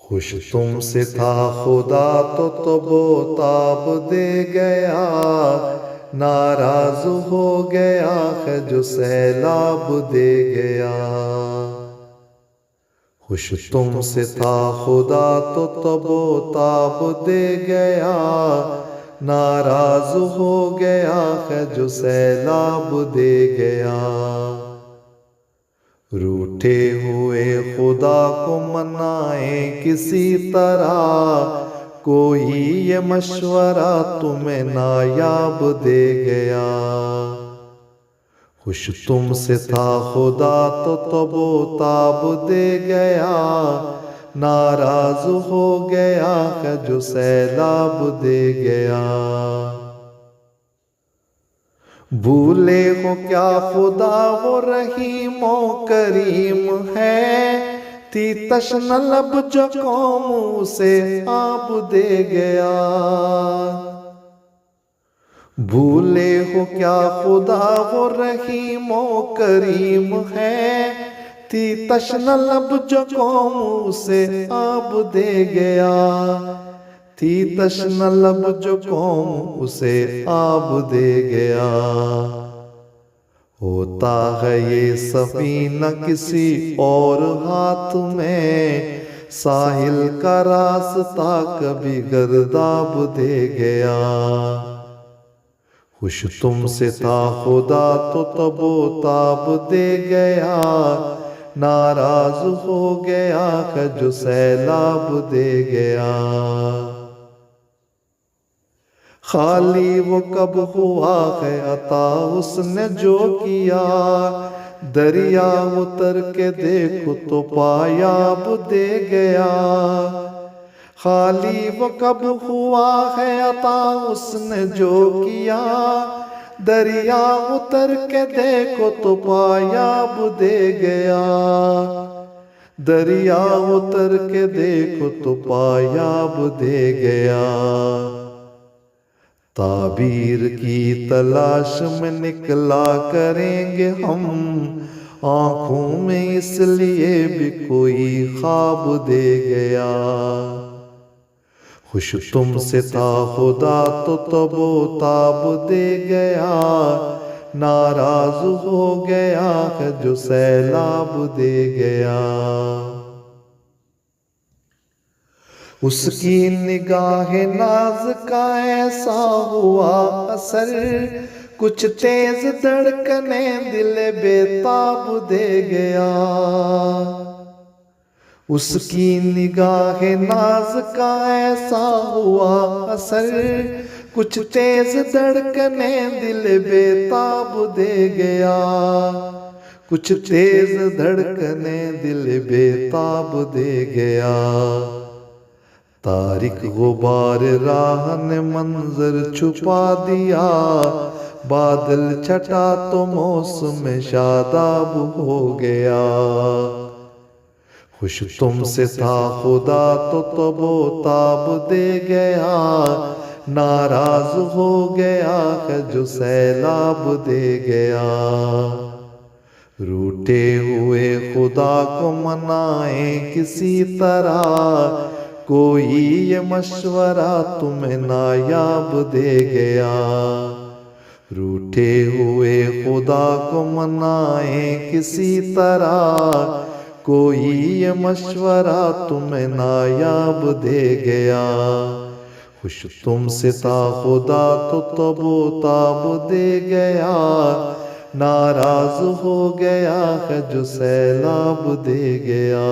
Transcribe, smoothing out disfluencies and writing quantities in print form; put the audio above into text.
खुश तुमसे था खुदा तो बोताब दे गया, नाराज हो गया है जो सैलाब दे गया। खुश तुमसे था खुदा तो बोताब दे गया, नाराज हो गया है जो सैलाब दे गया। रूठे हुए खुदा को मनाए किसी तरह, कोई ये मशवरा तुम्हें नायाब दे गया। खुश तुमसे था खुदा तो बोताब दे गया, नाराज हो गया है जो सैलाब दे गया। भूले हो क्या खुदा वो रहीमो करीम है, थी तश्न लब जो कौम से आब दे गया। भूले हो क्या खुदा वो रहीमो करीम है, थी तश्न लब जो कौम से आब दे गया। थी तश्न लब जो कौम उसे आब दे गया। होता है ये सफीना किसी और हाथ में, साहिल का रास्ता कभी गर्दाब दे गया। खुश तुमसे था खुदा तो बोताब दे गया, नाराज हो गया है जो सैलाब दे गया। खाली वो कब हुआ है अता उसने जो किया, दरिया उतर के देखो तो पायाब दे गया। खाली वो कब हुआ है अता उसने जो किया, दरिया उतर के देखो तो पायाब दे गया। दरिया उतर के देखो तो पायाब दे गया। ताबीर की तलाश में निकला करेंगे हम, आंखों में इसलिए भी कोई ख्वाब दे गया। खुश तुमसे था खुदा तो बोताब दे गया, नाराज हो गया है जो सैलाब दे गया। उसकी निगाह नाज का ऐसा हुआ असर, कुछ तेज धड़कने दिल बेताब दे गया। उसकी निगाह नाज का ऐसा हुआ असर, कुछ तेज धड़कने दिल बेताब दे गया। कुछ तेज धड़कने दिल बेताब दे गया। तारिक गुबार राह ने मंजर छुपा दिया, बादल छटा तो मौसम शादाब हो गया। खुश तुमसे था खुदा तो बोताब दे गया, नाराज हो गया है जो सैलाब दे गया। रूठे हुए खुदा को मनाए किसी तरह, कोई ये मशवरा तुम्हें नायाब दे गया। रूठे हुए खुदा को मनाए किसी तरह, कोई ये मशवरा तुम्हें नायाब दे गया। खुश तुमसे था खुदा तो बोताब दे गया, नाराज हो गया है जो सैलाब दे गया।